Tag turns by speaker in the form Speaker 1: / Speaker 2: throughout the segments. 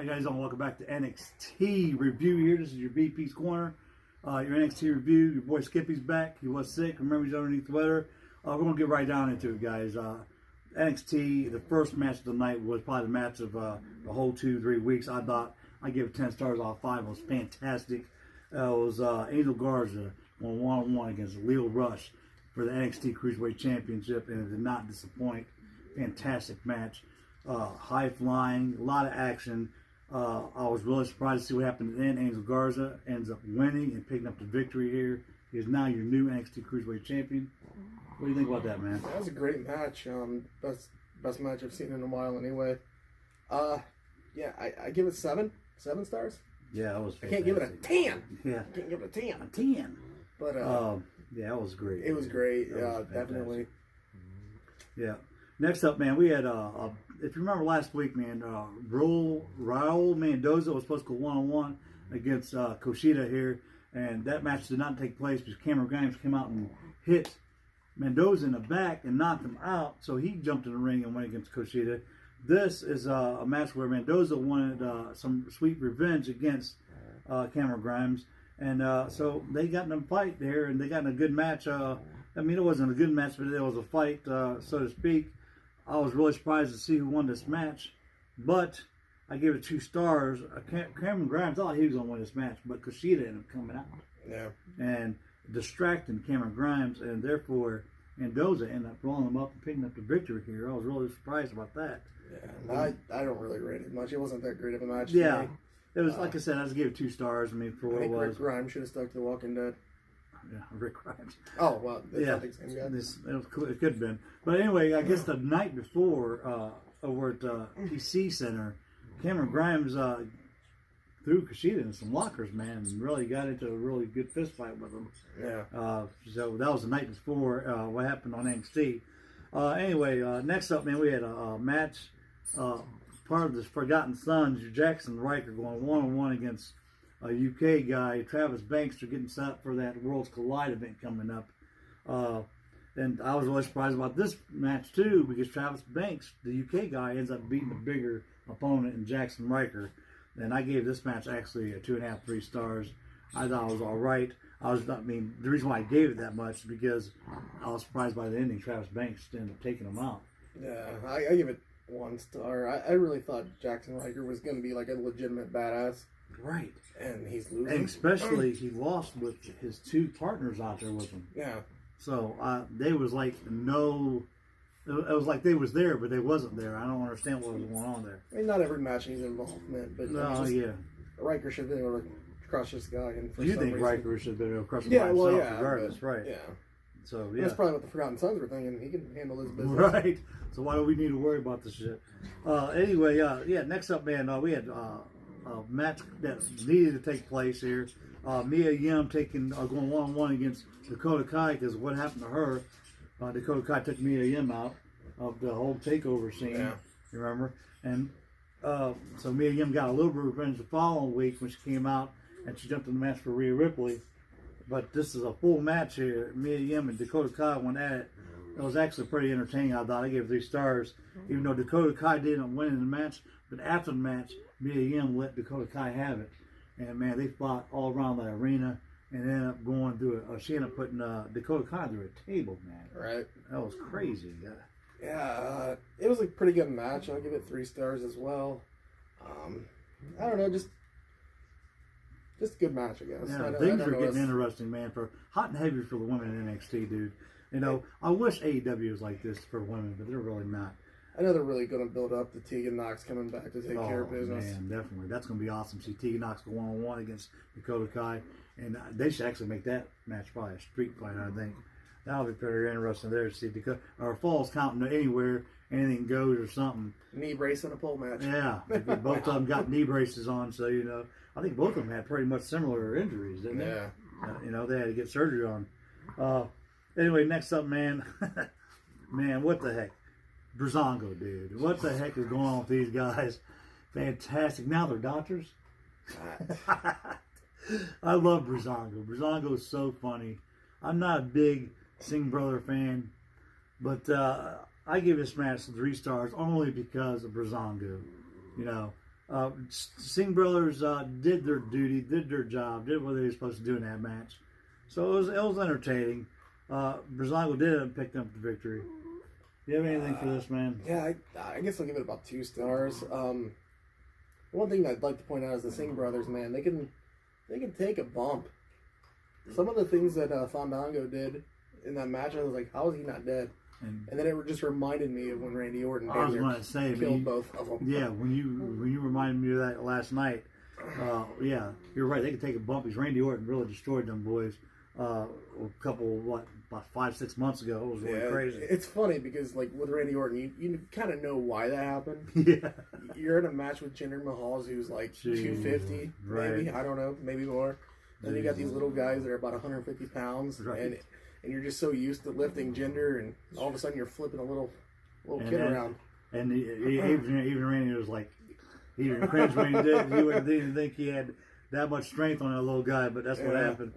Speaker 1: Hi guys, and welcome back to NXT review here. This is your VP's Corner. Your NXT review. Your boy Skippy's back. He was sick. Remember, he's underneath the weather. We're going to get right down into it, guys. NXT, the first match of the night was probably the match of the whole 2-3 weeks. I thought I'd give it 10 stars out of 5. It was fantastic. It was Angel Garza on one-on-one against Leo Rush for the NXT Cruiserweight Championship, and it did not disappoint. Fantastic match. High flying, a lot of action. I was really surprised to see what happened at the end. Angel Garza ends up winning and picking up the victory here. He is now your new NXT Cruiserweight Champion. What do you think about that, man?
Speaker 2: That was a great match. Best match I've seen in a while anyway. Yeah, I give it 7 stars.
Speaker 1: Yeah, that was fantastic.
Speaker 2: I can't give it a 10.
Speaker 1: Yeah.
Speaker 2: I can't give it a 10.
Speaker 1: A 10.
Speaker 2: But
Speaker 1: yeah, it was great.
Speaker 2: It was great.
Speaker 1: That was
Speaker 2: Definitely.
Speaker 1: Yeah. Next up, man, we had if you remember last week, man, Raul Mendoza was supposed to go one-on-one against Kushida here, and that match did not take place because Cameron Grimes came out and hit Mendoza in the back and knocked him out, so he jumped in the ring and went against Kushida. This is a match where Mendoza wanted some sweet revenge against Cameron Grimes, and so they got in a fight there, and they got in a good match. I mean, it wasn't a good match, but it was a fight, so to speak. I was really surprised to see who won this match, but I gave it 2 stars. Cameron Grimes thought he was going to win this match, but Kushida ended up coming out.
Speaker 2: Yeah.
Speaker 1: And distracting Cameron Grimes, and therefore Mendoza ended up rolling him up and picking up the victory here. I was really surprised about that.
Speaker 2: Yeah, I don't really rate it much. It wasn't that great of a match.
Speaker 1: Yeah. It was, like I said, I just gave it 2 stars. I mean, for what it was.
Speaker 2: Rick Grimes should have stuck to The Walking Dead.
Speaker 1: Yeah, Rick Grimes.
Speaker 2: Oh, well,
Speaker 1: yeah,
Speaker 2: not the same guy.
Speaker 1: It could have been. But anyway, I guess the night before, over at PC Center, Cameron Grimes threw Kushida in some lockers, man, and really got into a really good fist fight with him.
Speaker 2: Yeah.
Speaker 1: So that was the night before what happened on NXT. Anyway, next up, man, we had a match, part of the Forgotten Sons, Jackson Riker going one-on-one against a UK guy, Travis Banks. They're getting set up for that Worlds Collide event coming up. And I was really surprised about this match, too, because Travis Banks, the UK guy, ends up beating a bigger opponent in Jackson Riker. And I gave this match actually a 2.5, 3 stars. I thought it was all right. The reason why I gave it that much is because I was surprised by the ending. Travis Banks ended up taking him out.
Speaker 2: Yeah, I give it 1 star. I really thought Jackson Riker was going to be like a legitimate badass.
Speaker 1: Right.
Speaker 2: And he's losing.
Speaker 1: And especially he lost with his 2 partners out there with him.
Speaker 2: Yeah.
Speaker 1: So they was like no, it was like they was there, but they wasn't there. I don't understand what was going on there.
Speaker 2: I mean, not every match needs involvement, but Riker should have been able to crush this guy. And for
Speaker 1: you think
Speaker 2: reason,
Speaker 1: Riker should have been able to crush him by himself, regardless, right?
Speaker 2: Yeah.
Speaker 1: So
Speaker 2: that's probably what the Forgotten Sons were thinking. He can handle his business,
Speaker 1: right? So why do we need to worry about this shit? Anyway, next up, man, we had a match that needed to take place here. Mia Yim going one-on-one against Dakota Kai, because what happened to her, Dakota Kai took Mia Yim out of the whole takeover scene, you remember? And so Mia Yim got a little bit of revenge the following week when she came out and she jumped in the match for Rhea Ripley. But this is a full match here. Mia Yim and Dakota Kai went at it. It was actually pretty entertaining, I thought. I gave it 3 stars, even though Dakota Kai didn't win in the match. But after the match, Mia Yim let Dakota Kai have it. And, man, they fought all around the arena and ended up going through it. She ended up putting Dakota Kai through a table, man.
Speaker 2: Right.
Speaker 1: That was crazy.
Speaker 2: Yeah, it was a pretty good match. I'll give it 3 stars as well. I don't know, just a good match, I guess.
Speaker 1: Yeah, things are getting interesting, man. For hot and heavy for the women in NXT, dude. You know, I wish AEW was like this for women, but they're really not.
Speaker 2: I know they're really going to build up the Tegan Knox coming back to take care of business.
Speaker 1: Man, definitely. That's going to be awesome. See Tegan Knox go one-on-one against Dakota Kai. And they should actually make that match probably a street fight, I think. That'll be pretty interesting there to see Dakota, or falls counting anywhere, anything goes or something.
Speaker 2: Knee brace and a pole match.
Speaker 1: Yeah. Both of them got knee braces on, so, you know. I think both of them had pretty much similar injuries, didn't they?
Speaker 2: Yeah.
Speaker 1: You know, they had to get surgery on. Anyway, next up, man. Man, what the heck? Breezango, dude. What the heck is going on with these guys? Fantastic. Now they're doctors. I love Breezango. Breezango is so funny. I'm not a big Singh Brother fan, but I give this match 3 stars only because of Breezango. You know, Singh brothers did their duty, did their job, did what they were supposed to do in that match. So it was entertaining. Breezango did pick up the victory. Do you have anything for this, man?
Speaker 2: Yeah, I guess I'll give it about 2 stars. One thing I'd like to point out is the Singh brothers, man. They can take a bump. Some of the things that Fandango did in that match, I was like, how is he not dead? And then it just reminded me of when Randy Orton killed both of them.
Speaker 1: Yeah, when you reminded me of that last night, yeah, you're right. They could take a bump because Randy Orton really destroyed them boys. A couple, about 5-6 months ago. It was really crazy.
Speaker 2: It's funny because, like, with Randy Orton, you kind of know why that happened.
Speaker 1: Yeah.
Speaker 2: You're in a match with Jinder Mahal, who's like 250, maybe. I don't know, maybe more. Then you got these little guys that are about 150 pounds, and you're just so used to lifting Jinder, and all of a sudden you're flipping a little kid around.
Speaker 1: And even Randy was like, he even cringed when he did. He didn't think he had that much strength on that little guy, but that's what happened.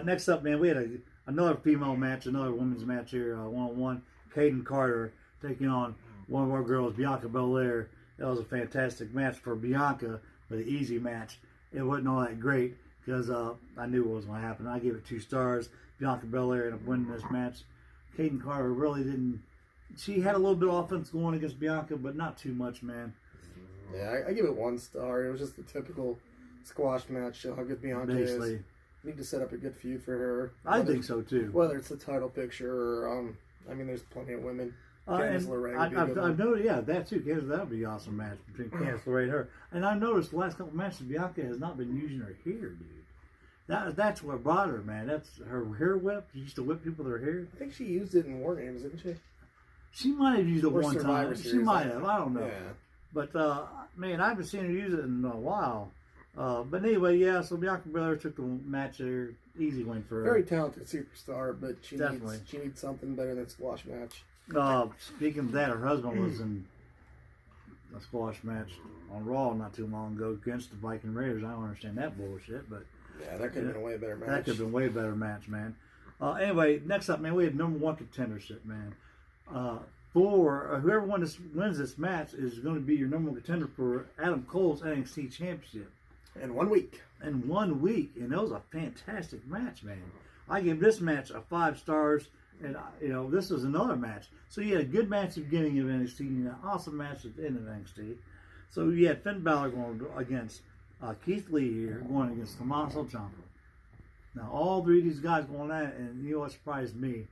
Speaker 1: Next up, man, we had another female match, another women's match here, one-on-one. Kaden Carter taking on one of our girls, Bianca Belair. That was a fantastic match for Bianca, but an easy match. It wasn't all that great because I knew what was going to happen. I gave it 2 stars. Bianca Belair ended up winning this match. Kaden Carter really didn't. She had a little bit of offense going against Bianca, but not too much, man.
Speaker 2: Yeah, I give it 1 star. It was just a typical squash match. Show how good Bianca is. Need to set up a good feud for her.
Speaker 1: I think so too.
Speaker 2: Whether it's the title picture or, I mean, there's plenty of women.
Speaker 1: Candice LeRae. I've noticed, yeah, that too. That would be an awesome match between Candice LeRae and her. And I've noticed the last couple matches, Bianca has not been using her hair, dude. That's what brought her, man. That's her hair whip. She used to whip people with her hair.
Speaker 2: I think she used it in War Games, didn't she?
Speaker 1: She might have used it one time.
Speaker 2: Series,
Speaker 1: she might have. I don't know.
Speaker 2: Yeah.
Speaker 1: But man, I haven't seen her use it in a while. But anyway, yeah. So Bianca Belair took the match there. Easy win for her.
Speaker 2: Very talented superstar, but she needs something better than squash match.
Speaker 1: Speaking of that, her husband was in a squash match on Raw not too long ago against the Viking Raiders. I don't understand that bullshit, but
Speaker 2: yeah, that could have been a way better match.
Speaker 1: That could have been a way better match, man. Anyway, next up, man, we have number 1 contendership, man. For whoever wins this match is going to be your number 1 contender for Adam Cole's NXT Championship.
Speaker 2: In 1 week.
Speaker 1: In 1 week, and that was a fantastic match, man. I give this match a 5 stars, and this is another match. So you had a good match at the beginning of NXT, and an awesome match at the end of NXT. So you had Finn Balor going against Keith Lee here, going against Tommaso Ciampa. Now all 3 of these guys going at it, and you know what surprised me?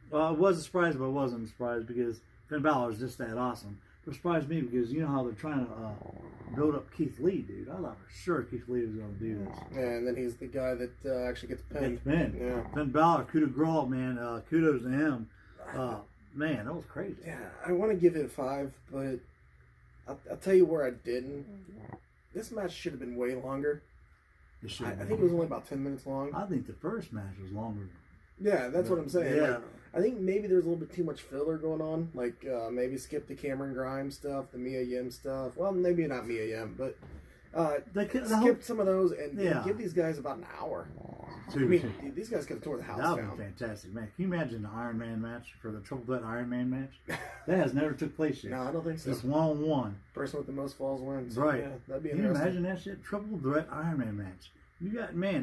Speaker 1: Well, I was surprised, but I wasn't surprised because Finn Balor is just that awesome. It surprised me because you know how they're trying to build up Keith Lee, dude. I thought for sure Keith Lee was going to do this.
Speaker 2: Yeah, and then he's the guy that actually gets pinned.
Speaker 1: Yeah. Finn Balor, coup de grace, man. Kudos to him. Man, that was crazy.
Speaker 2: Yeah, I want to give it a 5, but I'll tell you where I didn't. This match should have been way longer. I think it was only about 10 minutes long.
Speaker 1: I think the first match was longer.
Speaker 2: Yeah, that's what I'm saying.
Speaker 1: Yeah.
Speaker 2: Like, I think maybe there's a little bit too much filler going on. Like, maybe skip the Cameron Grimes stuff, the Mia Yim stuff. Well, maybe not Mia Yim, but skip some of those and give these guys about an hour. I mean, these guys could have tore the house down.
Speaker 1: That would be fantastic, man. Can you imagine the Iron Man match for the Triple Threat Iron Man match? That has never took place yet.
Speaker 2: No, I don't think so.
Speaker 1: It's 1-on-1.
Speaker 2: Person with the most falls wins.
Speaker 1: Right.
Speaker 2: Yeah, that'd be
Speaker 1: Can you imagine that shit? Triple Threat Iron Man match.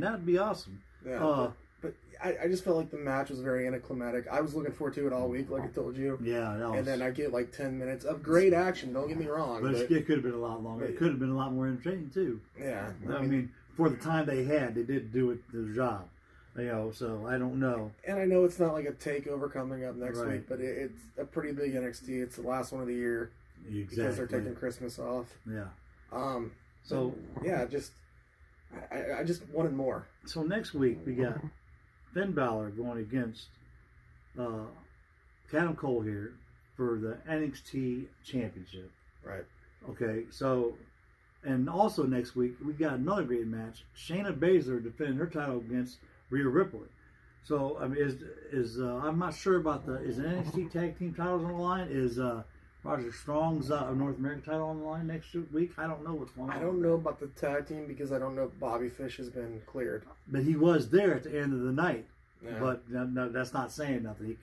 Speaker 1: That'd be awesome.
Speaker 2: Yeah. But I just felt like the match was very anticlimactic. I was looking forward to it all week, like I told you.
Speaker 1: Yeah,
Speaker 2: and then I get like 10 minutes of great action. Don't get me wrong.
Speaker 1: But it could have been a lot longer. It could have been a lot more entertaining too.
Speaker 2: Yeah.
Speaker 1: I mean, for the time they had, they did do their job. So I don't know.
Speaker 2: And I know it's not like a takeover coming up next week, but it's a pretty big NXT. It's the last one of the year.
Speaker 1: Exactly.
Speaker 2: Because they're taking Christmas off.
Speaker 1: Yeah.
Speaker 2: So yeah, I just wanted more.
Speaker 1: So next week we got Finn Balor going against Adam Cole here for the NXT Championship.
Speaker 2: Right.
Speaker 1: Okay, so, and also next week we got another great match. Shayna Baszler defending her title against Rhea Ripley. So I mean, I'm not sure about is the NXT Tag Team titles on the line? Is Roger Strong's North American title on the line next week? I don't know what's going on.
Speaker 2: I don't know about the tag team because I don't know if Bobby Fish has been cleared.
Speaker 1: But he was there at the end of the night.
Speaker 2: Yeah.
Speaker 1: But no, that's not saying nothing.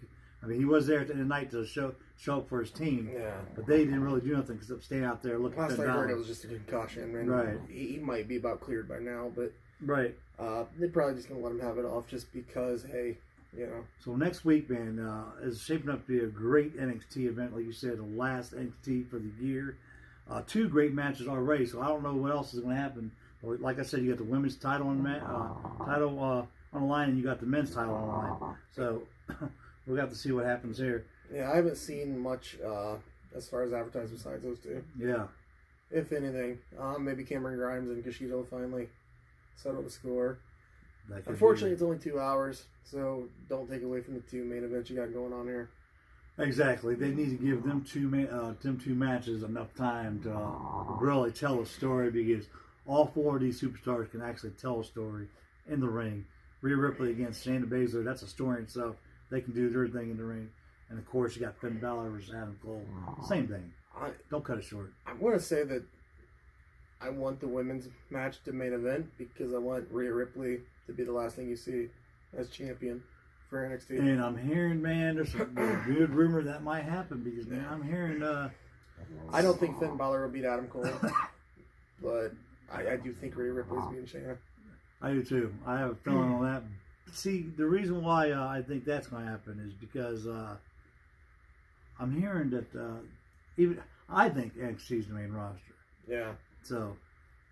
Speaker 1: I mean, he was there at the end of the night to show up for his team,
Speaker 2: Yeah.
Speaker 1: but they didn't really do nothing except stay out there looking.
Speaker 2: Last I heard, it was just a concussion, and
Speaker 1: Right.
Speaker 2: he might be about cleared by now, but
Speaker 1: Right.
Speaker 2: they're probably just gonna let him have it off just because, hey, you know.
Speaker 1: So next week, man, is shaping up to be a great NXT event, like you said, the last NXT for the year. 2 great matches already, so I don't know what else is going to happen. But like I said, you got the women's title on on the line, and you got the men's title on the line. So we'll have to see what happens here.
Speaker 2: Yeah, I haven't seen much as far as advertised besides those 2.
Speaker 1: Yeah.
Speaker 2: If anything, maybe Cameron Grimes and Kushida finally settle the score. Unfortunately, it's only 2 hours, so don't take away from the 2 main events you got going on here.
Speaker 1: Exactly. They need to give them two matches enough time to really tell a story, because all 4 of these superstars can actually tell a story in the ring. Rhea Ripley against Shayna Baszler, that's a story in itself. They can do their thing in the ring. And of course, you got Finn Balor versus Adam Cole. Same thing. Don't cut it short.
Speaker 2: I'm going to say that I want the women's match to main event because I want Rhea Ripley to be the last thing you see as champion for NXT.
Speaker 1: And I'm hearing, man, there's a good rumor that might happen, because, man, I'm hearing...
Speaker 2: I don't think Finn Balor will beat Adam Cole, but I do think Rhea Ripley's beating Shayna.
Speaker 1: I do too. I have a feeling on that. See, the reason why I think that's going to happen is because I'm hearing that I think NXT is the main roster.
Speaker 2: Yeah.
Speaker 1: So,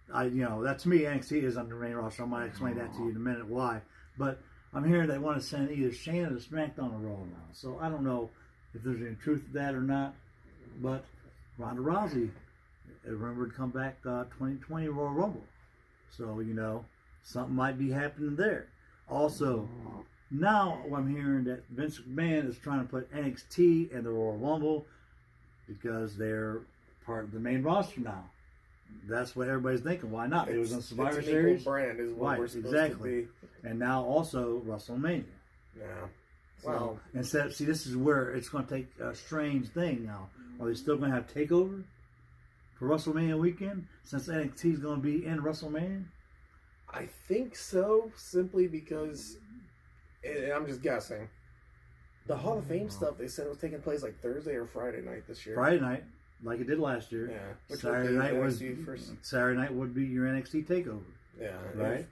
Speaker 1: that to me, NXT is on the main roster. I might explain that to you in a minute why. But I'm hearing they want to send either Shayna to SmackDown or Raw now. So I don't know if there's any truth to that or not. But Ronda Rousey, remember, to come back 2020 Royal Rumble. So, something might be happening there. Also, now I'm hearing that Vince McMahon is trying to put NXT in the Royal Rumble because they're part of the main roster now. That's what everybody's thinking. Why not? It was on Survivor
Speaker 2: it's
Speaker 1: Series.
Speaker 2: Equal brand is what
Speaker 1: Right,
Speaker 2: we're supposed
Speaker 1: exactly.
Speaker 2: to be.
Speaker 1: And now also WrestleMania.
Speaker 2: Yeah.
Speaker 1: So,
Speaker 2: Well,
Speaker 1: instead, see, this is where it's going to take a strange thing now. Are they still going to have TakeOver for WrestleMania weekend since NXT is going to be in WrestleMania?
Speaker 2: I think so, simply because, and I'm just guessing, the Hall of Fame stuff, they said it was taking place like Thursday or Friday night this year.
Speaker 1: Friday night, like it did last year.
Speaker 2: Yeah.
Speaker 1: Saturday night would be your NXT TakeOver.
Speaker 2: Yeah.
Speaker 1: Right?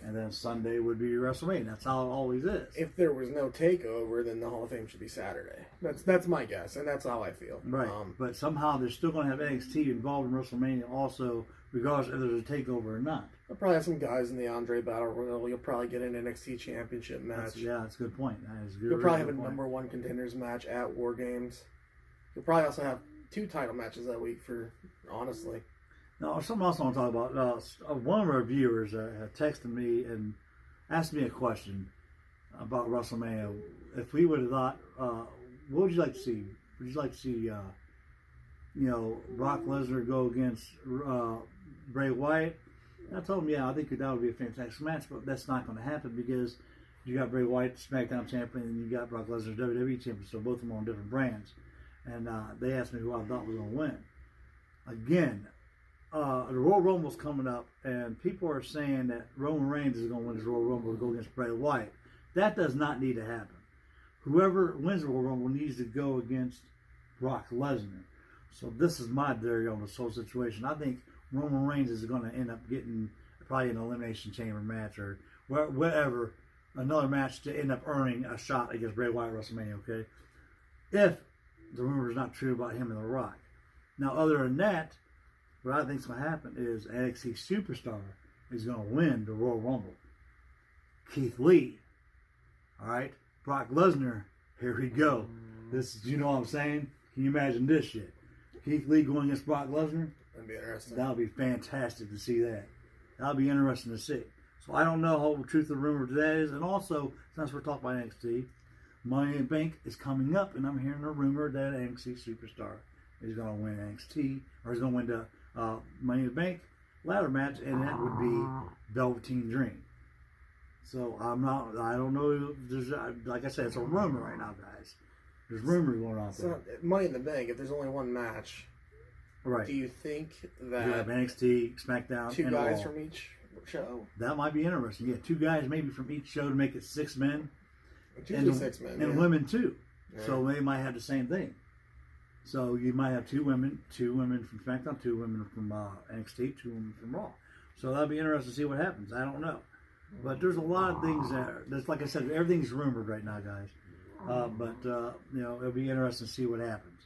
Speaker 1: And then Sunday would be your WrestleMania. That's how it always is.
Speaker 2: If there was no TakeOver, then the Hall of Fame should be Saturday. That's my guess, and that's how I feel.
Speaker 1: Right. But somehow they're still going to have NXT involved in WrestleMania also, regardless if there's a TakeOver or not.
Speaker 2: They'll probably have some guys in the Andre Battle Royal. You'll probably get an NXT Championship match.
Speaker 1: That's a good point. That is a good,
Speaker 2: You'll probably have a
Speaker 1: point.
Speaker 2: number 1 contenders match at War Games. You'll probably also have 2 title matches that week, honestly.
Speaker 1: Now, something else I want to talk about. One of our viewers had texted me and asked me a question about WrestleMania. If we would have thought, what would you like to see? Would you like to see, Brock Lesnar go against Bray Wyatt? And I told him, yeah, I think that would be a fantastic match, but that's not going to happen because you got Bray Wyatt, SmackDown champion, and you got Brock Lesnar, WWE champion, so both of them on different brands. And they asked me who I thought was going to win. Again, the Royal Rumble's coming up, and people are saying that Roman Reigns is going to win his Royal Rumble to go against Bray Wyatt. That does not need to happen. Whoever wins the Royal Rumble needs to go against Brock Lesnar. So this is my theory on this whole situation. I think Roman Reigns is going to end up getting probably an Elimination Chamber match or whatever, another match to end up earning a shot against Bray Wyatt at WrestleMania, okay? If the rumor is not true about him and The Rock. Now, other than that, what I think is going to happen is NXT Superstar is going to win the Royal Rumble. Keith Lee. All right? Brock Lesnar. Here we go. This is, you know what I'm saying? Can you imagine this shit? Keith Lee going against Brock Lesnar?
Speaker 2: That'd be interesting.
Speaker 1: That would be fantastic to see that. That would be interesting to see. So I don't know how the truth of the rumor to that is. And also, since we're talking about NXT, Money in the Bank is coming up, and I'm hearing a rumor that NXT Superstar is going to win NXT, or is going to win the Money in the Bank ladder match, and that would be Velveteen Dream. So I don't know. There's, like I said, it's a rumor right now, guys. There's rumors going on there.
Speaker 2: Money in the Bank, if there's only one match,
Speaker 1: right?
Speaker 2: Do you think that
Speaker 1: you have NXT, SmackDown,
Speaker 2: 2
Speaker 1: and
Speaker 2: guys
Speaker 1: Raw
Speaker 2: from each show?
Speaker 1: That might be interesting. Yeah, 2 guys maybe from each show to make it 6 men.
Speaker 2: It's usually 6 men.
Speaker 1: And
Speaker 2: yeah.
Speaker 1: women too. So they might have the same thing. So you might have two women from SmackDown, two women from NXT, two women from Raw. So that'll be interesting to see what happens. I don't know. But there's a lot of things there. That's like I said, everything's rumored right now, guys. But it'll be interesting to see what happens.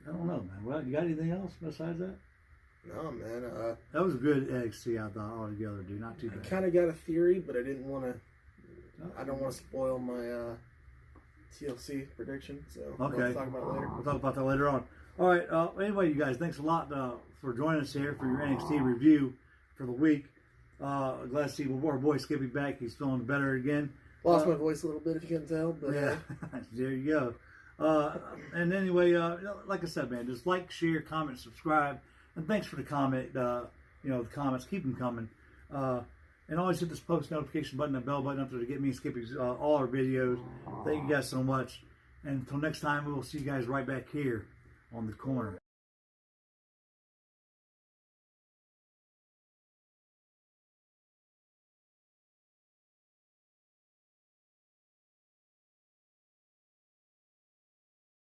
Speaker 1: I don't know, man. Well, you got anything else besides that?
Speaker 2: No, man.
Speaker 1: That was a good NXT, I thought, altogether, dude. Not too bad.
Speaker 2: I kind of got a theory, but I didn't want to. I don't want to spoil my TLC prediction, so
Speaker 1: okay.
Speaker 2: We'll talk about it later.
Speaker 1: We'll talk about that later on. All right. Anyway, you guys, thanks a lot for joining us here for your NXT review for the week. Glad to see our boy Skippy back. He's feeling better again.
Speaker 2: Lost my voice a little bit, if you couldn't tell. But
Speaker 1: yeah, there you go. And anyway, like I said, man, just like, share, comment, subscribe, and thanks for the comment. The comments, keep them coming. And always hit this post notification button, that bell button up there to get me and Skippy's all our videos. Thank you guys so much. And until next time, we will see you guys right back here on the corner.